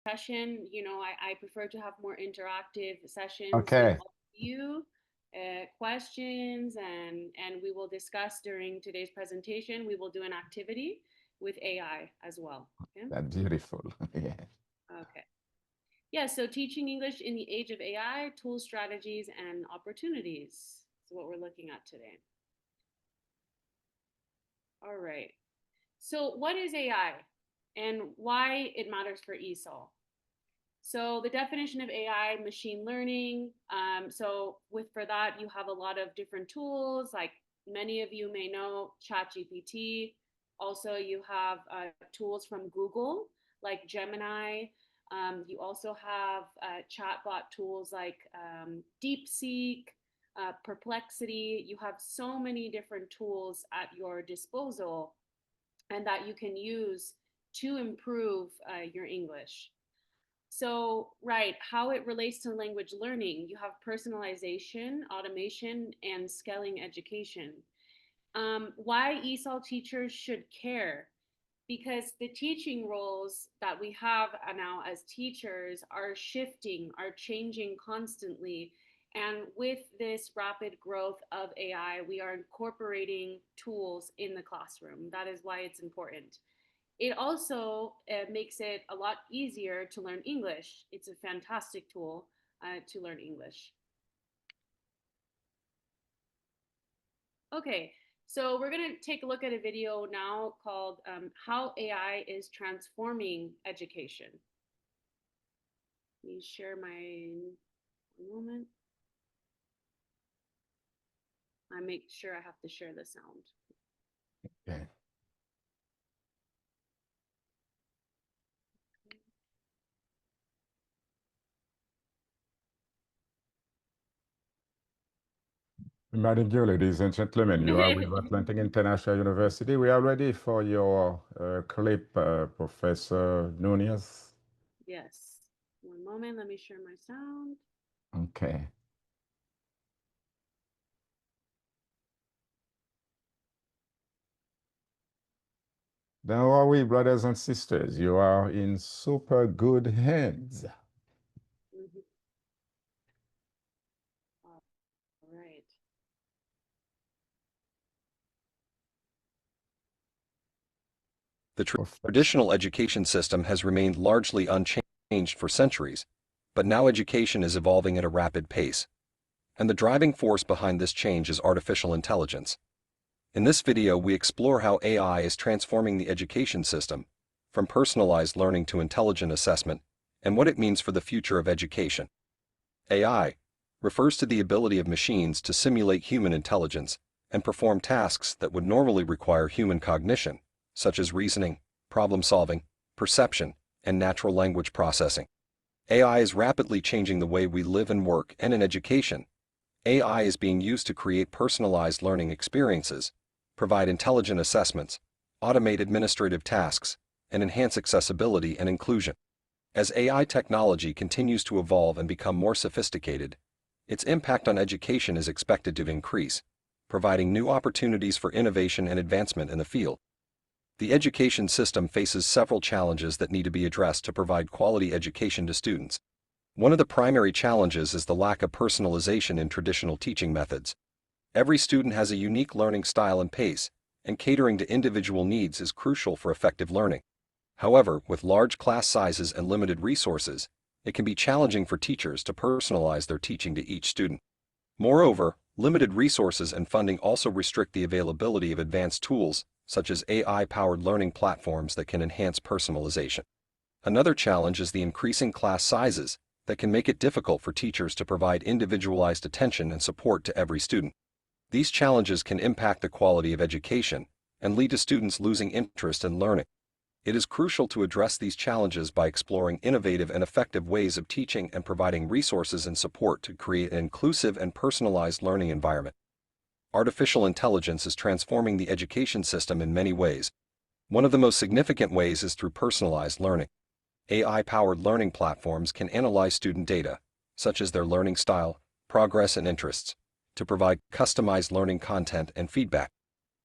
session, I prefer to have more interactive sessions with Okay, all of you, questions, and we will discuss during today's presentation. We will do an activity with AI as well. Okay. that's beautiful. Yeah. Okay. Yeah. So teaching English in the age of AI: tools, strategies, and opportunities. Is what we're looking at today. All right. So what is AI, and why it matters for ESOL? So the definition of AI: machine learning. So with for that, you have a lot of different tools, like many of you may know ChatGPT. Also, you have tools from Google, like Gemini. You also have chatbot tools like DeepSeek, Perplexity. You have so many different tools at your disposal and that you can use to improve your English. So, right, how it relates to language learning: you have personalization, automation, and scaling education. Why ESOL teachers should care? Because the teaching roles that we have now as teachers are shifting, are changing constantly. And with this rapid growth of AI, we are incorporating tools in the classroom. That is why it's important. It also makes it a lot easier to learn English. It's a fantastic tool to learn English. Okay, so we're going to take a look at a video now called How AI is Transforming Education. Let me share my one moment. I make sure I have to share the sound. Okay. Madam dear ladies and gentlemen, you are with Atlantic International University. We are ready for your clip, Professor Nunez. Yes. One moment, let me share my sound. Okay. Don't worry, brothers and sisters, you are in super good hands. Mm-hmm. All right. The Professor. traditional education system has remained largely unchanged for centuries, but now education is evolving at a rapid pace. And the driving force behind this change is artificial intelligence. In this video, we explore how AI is transforming the education system, from personalized learning to intelligent assessment, and what it means for the future of education. AI refers to the ability of machines to simulate human intelligence and perform tasks that would normally require human cognition, such as reasoning, problem solving, perception, and natural language processing. AI is rapidly changing the way we live and work, and in education, AI is being used to create personalized learning experiences, provide intelligent assessments, automate administrative tasks, and enhance accessibility and inclusion. As AI technology continues to evolve and become more sophisticated, its impact on education is expected to increase, providing new opportunities for innovation and advancement in the field. The education system faces several challenges that need to be addressed to provide quality education to students. One of the primary challenges is the lack of personalization in traditional teaching methods. Every student has a unique learning style and pace, and catering to individual needs is crucial for effective learning. However, with large class sizes and limited resources, it can be challenging for teachers to personalize their teaching to each student. Moreover, limited resources and funding also restrict the availability of advanced tools, such as AI-powered learning platforms that can enhance personalization. Another challenge is the increasing class sizes that can make it difficult for teachers to provide individualized attention and support to every student. These challenges can impact the quality of education and lead to students losing interest in learning. It is crucial to address these challenges by exploring innovative and effective ways of teaching and providing resources and support to create an inclusive and personalized learning environment. Artificial intelligence is transforming the education system in many ways. One of the most significant ways is through personalized learning. AI-powered learning platforms can analyze student data, such as their learning style, progress, and interests, to provide customized learning content and feedback.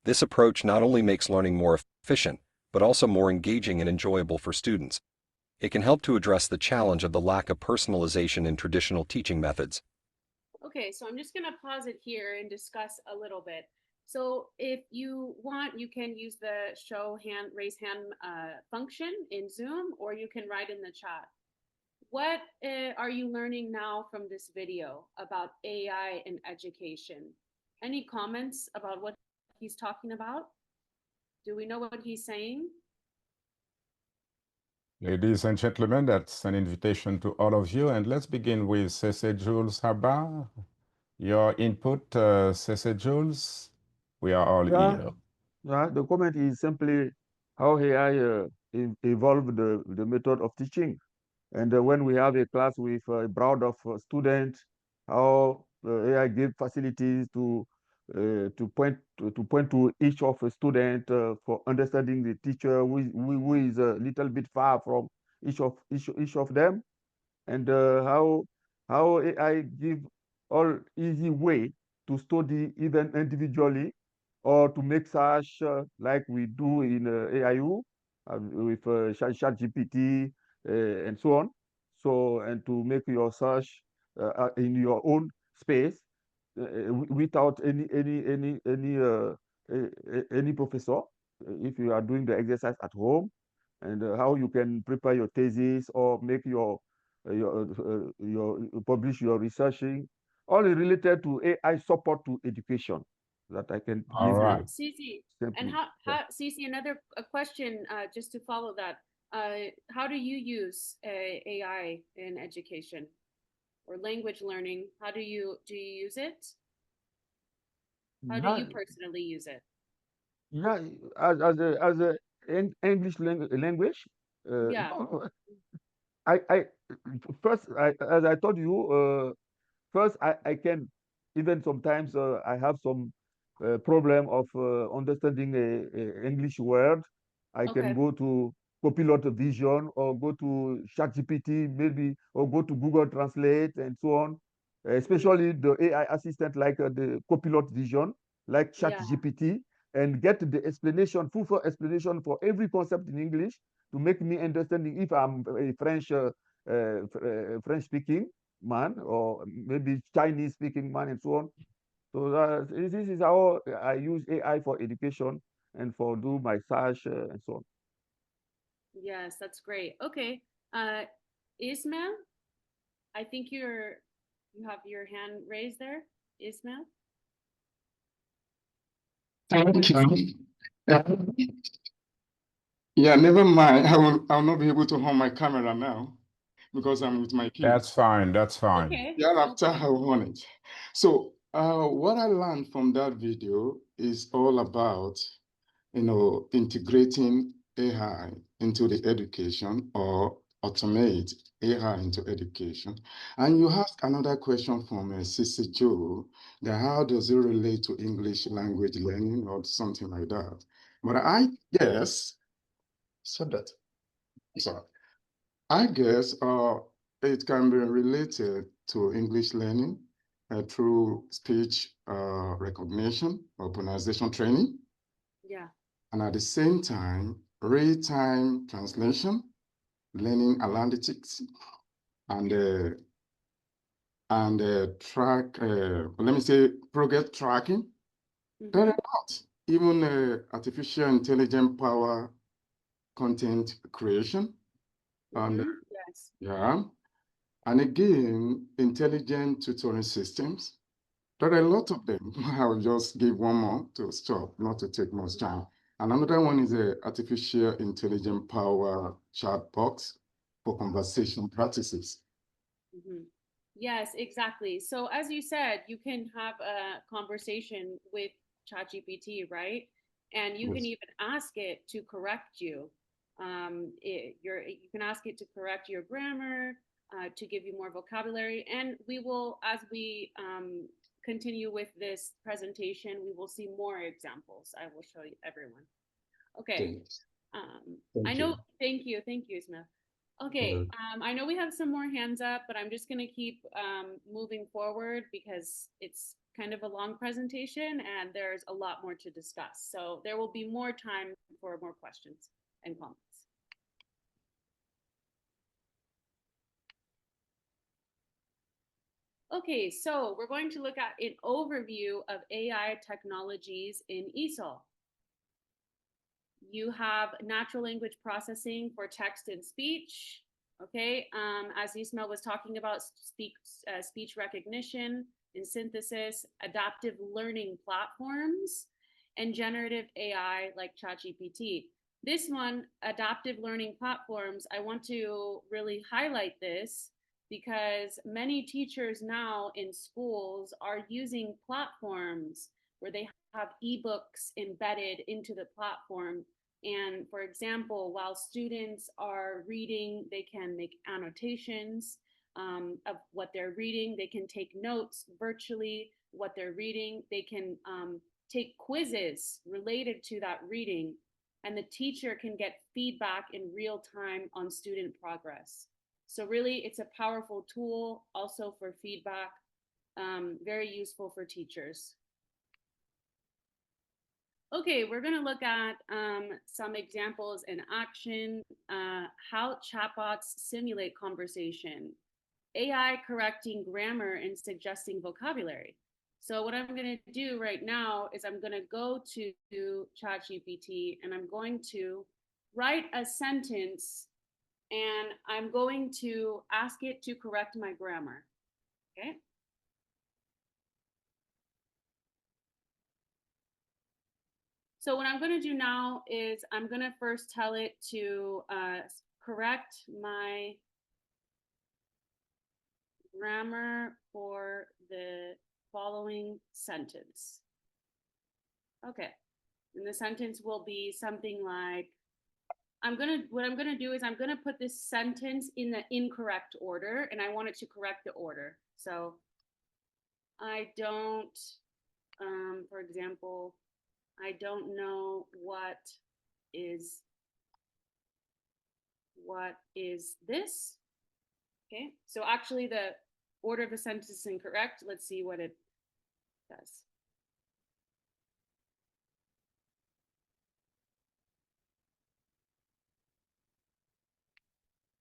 This approach not only makes learning more efficient, but also more engaging and enjoyable for students. It can help to address the challenge of the lack of personalization in traditional teaching methods. Okay, so I'm just going to pause it here and discuss a little bit. So if you want, you can use the raise hand function in Zoom, or you can write in the chat. What are you learning now from this video about AI in education? Any comments about what he's talking about? Do we know what he's saying? Ladies and gentlemen, that's an invitation to all of you. And let's begin with Cece Jules Haba. Your input, Cece Jules. We are all Yeah, ears. yeah. The comment is simply how AI evolved the method of teaching. And when we have a class with a broad of students, how AI give facilities to point to each of a student for understanding the teacher who is a little bit far from each of them, and how AI give all easy way to study even individually or to make search like we do in AIU with ChatGPT and so on. So, and to make your search in your own space without any professor if you are doing the exercise at home, and how you can prepare your thesis or make your publish your researching, all related to AI support to education that I can All give right. Cece, and simply. Cece, another question just to follow that. How do you use AI in education or language learning? How do you use it? How do Yeah, you personally use it? yeah, as a English language. Yeah. No, I first as I told you, first I can even sometimes I have some problem of understanding a English word. I can Okay. go to Copilot Vision or go to ChatGPT maybe, or go to Google Translate and so on. Especially the AI assistant like the Copilot Vision, like Yeah. ChatGPT, and get the explanation, full explanation for every concept in English to make me understanding if I'm a French speaking man or maybe Chinese speaking man and so on. So this is how I use AI for education and for do my search and so on. Yes, that's great. Okay. Ismail, I think you have your hand raised there. Ismail? Thank you. Yeah, yeah, never mind. I'll not be able to on my camera now because I'm with my kids. That's fine. That's fine. Okay. Yeah, no after I on it. So what I learned from that video is all about, integrating AI into the education or automate AI into education. And you asked another question from Sissy Joe, that how does it relate to English language learning or something like that? But I guess, so that, sorry, I guess it can be related to English learning through speech recognition or pronunciation training. Yeah. And at the same time, real-time translation, learning analytics, and let me say, progress tracking. There are a lot. Even artificial intelligence power content creation, and Yes. yeah, and again, intelligent tutoring systems. There are a lot of them. I'll just give one more to stop, not to take much time. And another one is a artificial intelligence power chat box for conversation practices. Yes, exactly. So as you said, you can have a conversation with ChatGPT, right? And you can Yes. even ask it to correct you. You can ask it to correct your grammar, to give you more vocabulary. And we will, as we continue with this presentation, we will see more examples. I will show you everyone. Okay. Thanks. I Thank know. you. Thank you, Smith. Okay, I know we have some more hands up, but I'm just going to keep moving forward because it's kind of a long presentation and there's a lot more to discuss. So there will be more time for more questions and comments. Okay, so we're going to look at an overview of AI technologies in ESOL. You have natural language processing for text and speech. Okay, as Ismail was talking about, speech recognition and synthesis, adaptive learning platforms, and generative AI like ChatGPT. This one, adaptive learning platforms, I want to really highlight this because many teachers now in schools are using platforms where they have ebooks embedded into the platform. And for example, while students are reading, they can make annotations of what they're reading. They can take notes virtually, what they're reading. They can take quizzes related to that reading. And the teacher can get feedback in real time on student progress. So really, it's a powerful tool also for feedback, very useful for teachers. Okay, we're going to look at some examples in action, how chatbots simulate conversation, AI correcting grammar and suggesting vocabulary. So what I'm going to do right now is I'm going to go to ChatGPT and I'm going to write a sentence and I'm going to ask it to correct my grammar. Okay. So what I'm going to do now is I'm going to first tell it to correct my grammar for the following sentence. Okay. And the sentence will be something like, what I'm going to do is I'm going to put this sentence in the incorrect order and I want it to correct the order. So I don't, for example, I don't know what is this? Okay, so actually the order of the sentence is incorrect. Let's see what it does.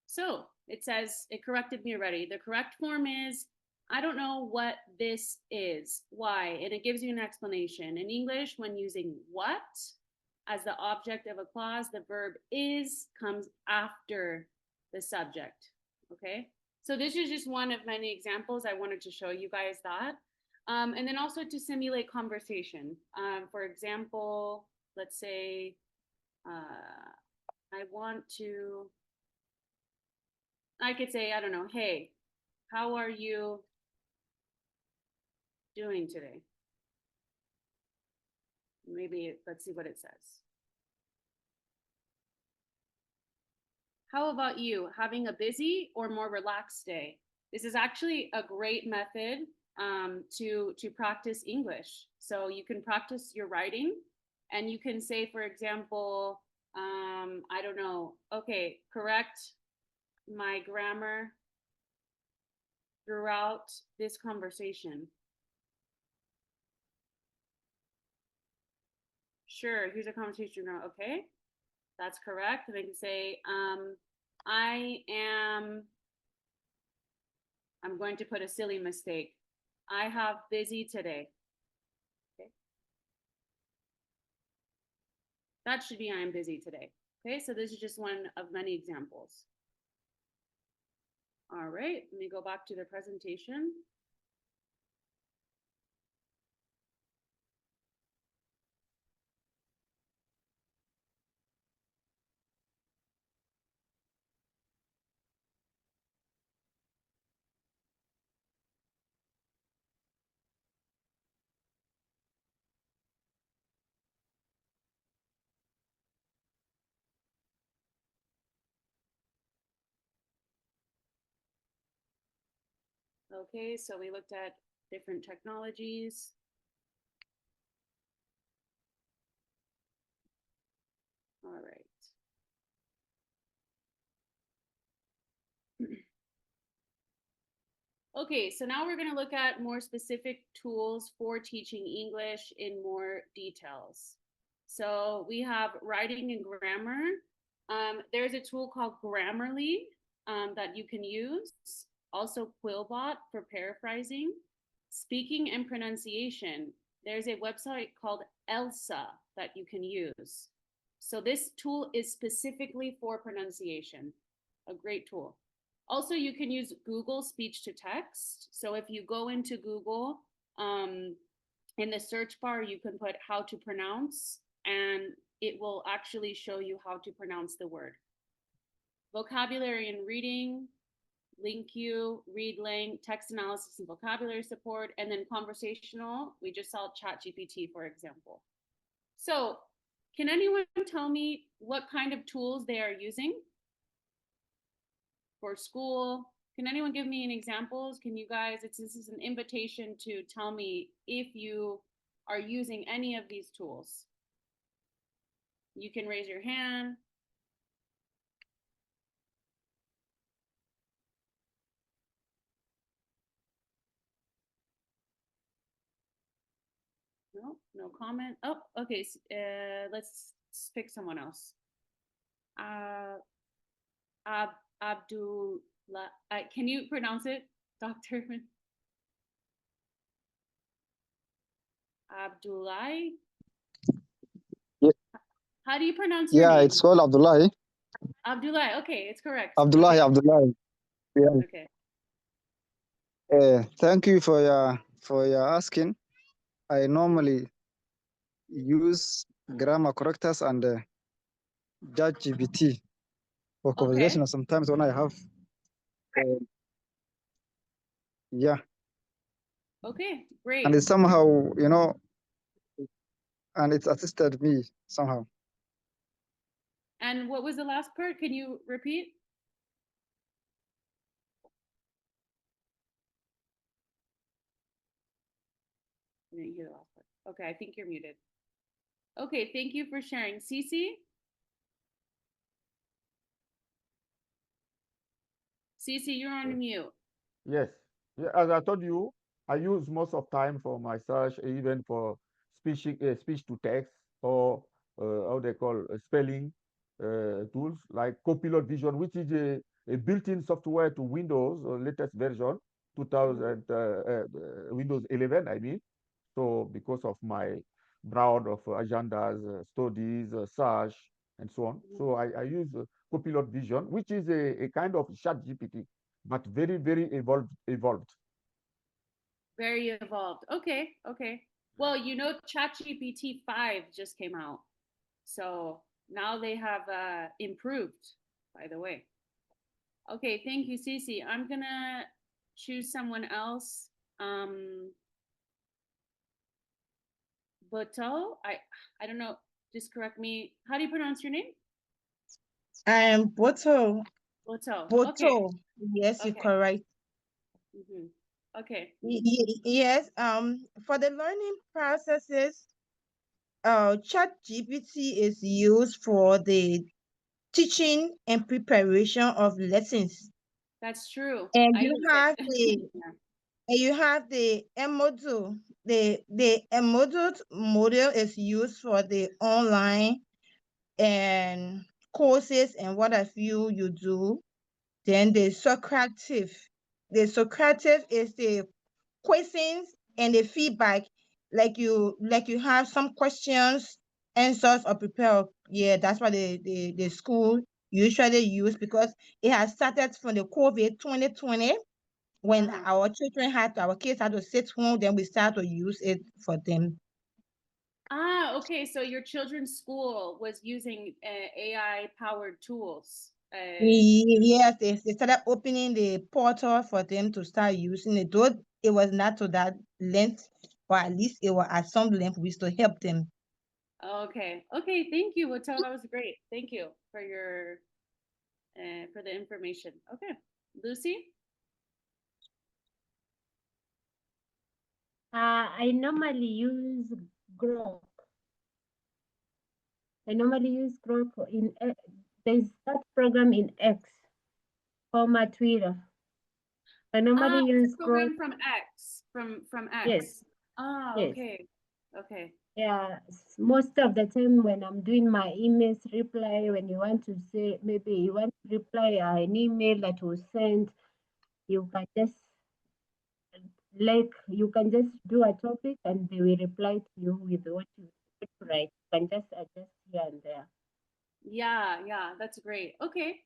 So it says it corrected me already. The correct form is, I don't know what this is. Why? And it gives you an explanation. In English, when using what as the object of a clause, the verb is comes after the subject. Okay, so this is just one of many examples. I wanted to show you guys that. And then also to simulate conversation. For example, let's say I could say, I don't know, hey, how are you doing today? Maybe let's see what it says. How about you? Having a busy or more relaxed day? This is actually a great method to practice English. So you can practice your writing and you can say, for example, I don't know, okay, correct my grammar throughout this conversation. Sure, here's a conversation now. Okay, that's correct. And I can say, I'm going to put a silly mistake. I have busy today. Okay. That should be I am busy today. Okay, so this is just one of many examples. All right, let me go back to the presentation. Okay, so we looked at different technologies. All right. Okay, so now we're going to look at more specific tools for teaching English in more details. So we have writing and grammar. There's a tool called Grammarly that you can use. Also Quillbot for paraphrasing. Speaking and pronunciation, there's a website called Elsa that you can use. So this tool is specifically for pronunciation, a great tool. Also, you can use Google speech to text. So if you go into Google, in the search bar, you can put how to pronounce, and it will actually show you how to pronounce the word. Vocabulary and reading, LinkU, ReadLink, text analysis and vocabulary support, and then conversational. We just saw ChatGPT, for example. So, can anyone tell me what kind of tools they are using for school? Can anyone give me an examples? Can you guys, this is an invitation to tell me if you are using any of these tools. You can raise your hand. No, no comment. Oh, okay. Let's pick someone else. Abdullah, can you pronounce it, Doctor? Abdullah? Ye- How do you pronounce your Yeah, name? it's called Abdullahi. Abdullah. Okay, it's correct. Abdullahi, Okay. Abdullahi. Yeah. Okay. Thank you for your asking. I normally use grammar correctors and ChatGPT for Okay. conversation. Sometimes when I have, yeah. Okay, great. And it's somehow, and it's assisted me somehow. And what was the last part? Can you repeat? I didn't hear the last part. Okay, I think you're muted. Okay, thank you for sharing. Cece? Cece, you're on mute. Yes. Yeah, as I told you, I use most of time for my search, even for speech to text or how they call spelling tools like Copilot Vision, which is a built-in software to Windows latest version, 2000 Windows 11, I mean. So because of my broad of agendas, studies, search, and so on. So I use Copilot Vision, which is a kind of chat GPT, but very, very evolved. Very evolved. Okay, okay. Well, you know, ChatGPT 5 just came out. So now they have improved, by the way. Okay, thank you, Cece. I'm gonna choose someone else. Boto, I don't know, just correct me. How do you pronounce your name? Boto. Boto. Boto. Okay. Yes, you're Okay. correct. Okay. Yes. For the learning processes, ChatGPT is used for the teaching and preparation of lessons. That's true. And I you use have it. the Yeah. and you have the Emodo. The Emodo model is used for the online and courses and what have you do. Then the Socrative. The Socrative is the questions and the feedback. Like you have some questions, answers or prepare. Yeah, that's what the school usually use because it has started from the COVID 2020 when our kids had to sit home, then we start to use it for them. Ah, okay. So your children's school was using AI powered tools. Yes, they started opening the portal for them to start using it. Though it was not to that length, but at least it was at some length we used to help them. Okay. Okay. Thank you, Wato. That was great. Thank you for your for the information. Okay, Lucy. I normally use Grok. I normally use Grok there's that program in X, former Twitter. I normally use Grok. Program from X. From X. Yes. Ah, Yes. okay. Okay. Yeah, most of the time when I'm doing my emails reply, when you want to say, maybe you want to reply an email that was sent, You can just you can just do a topic and they will reply to you with what you write. You can just adjust here and there. Yeah, that's great. Okay,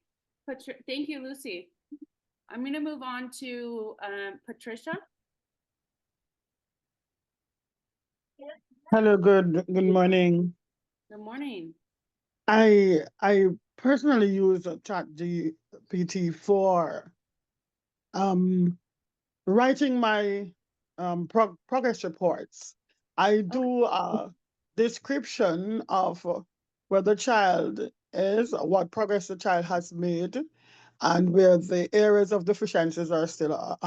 thank you, Lucy. I'm going to move on to Patricia. Hello, good morning. Good morning. I personally use ChatGPT for writing my progress reports. I do a description of where the child is, what progress the child has made, and where the areas of deficiencies are still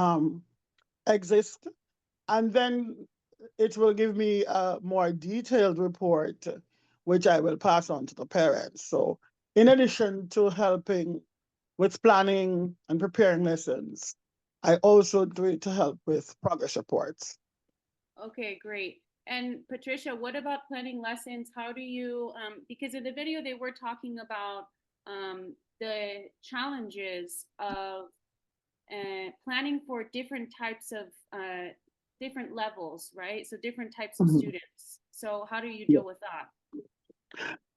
exist. And then it will give me a more detailed report, which I will pass on to the parents. So in addition to helping with planning and preparing lessons, I also do it to help with progress reports. Okay, great. And Patricia, what about planning lessons? How do you, because in the video they were talking about the challenges of planning for different types of different levels, right? So different types of students. So how do you deal with that?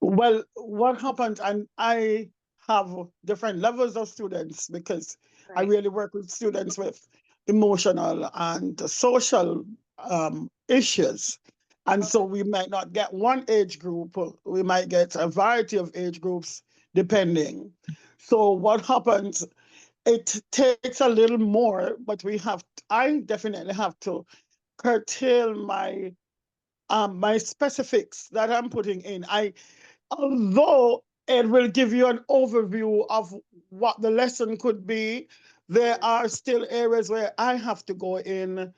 Well, what happens, and I have different levels of students because I really work with students with emotional and social issues. And so we might not get one age group, we might get a variety of age groups depending. So what happens, it takes a little more, but I definitely have to curtail my my specifics that I'm putting in. Although it will give you an overview of what the lesson could be, there are still areas where I have to go in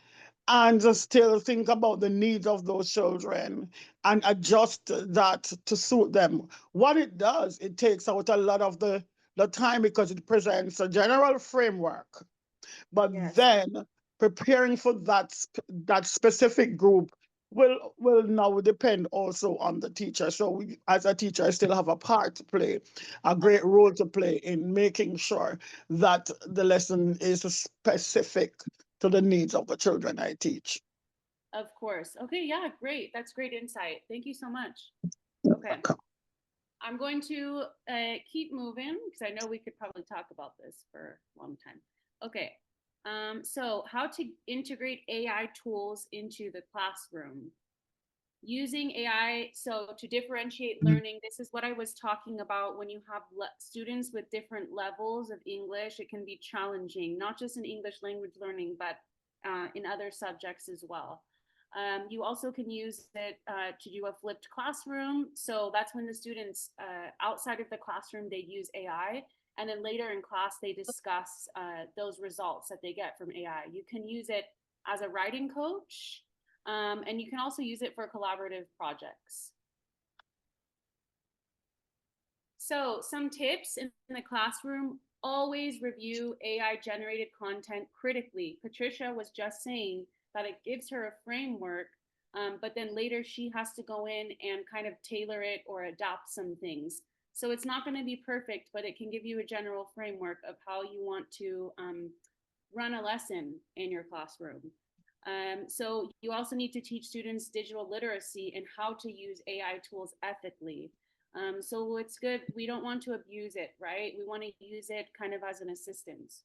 and just still think about the needs of those children and adjust that to suit them. What it does, it takes out a lot of the time because it presents a general framework, but then preparing for that specific group will now depend also on the teacher. So as a teacher, I still have a part to play, a great role to play in making sure that the lesson is specific to the needs of the children I teach. Of course. Okay, yeah, great. That's great insight. Thank you so much. Okay. I'm going to keep moving because I know we could probably talk about this for a long time. Okay. So how to integrate AI tools into the classroom. Using AI, so to differentiate learning, this is what I was talking about. When you have students with different levels of English, it can be challenging, not just in English language learning, but in other subjects as well. You also can use it to do a flipped classroom. So that's when the students outside of the classroom, they use AI. And then later in class, they discuss those results that they get from AI. You can use it as a writing coach. And you can also use it for collaborative projects. So some tips in the classroom: always review AI generated content critically. Patricia was just saying that it gives her a framework, but then later she has to go in and kind of tailor it or adapt some things. So it's not going to be perfect, but it can give you a general framework of how you want to run a lesson in your classroom. So you also need to teach students digital literacy and how to use AI tools ethically. So it's good. We don't want to abuse it, right? We want to use it kind of as an assistance.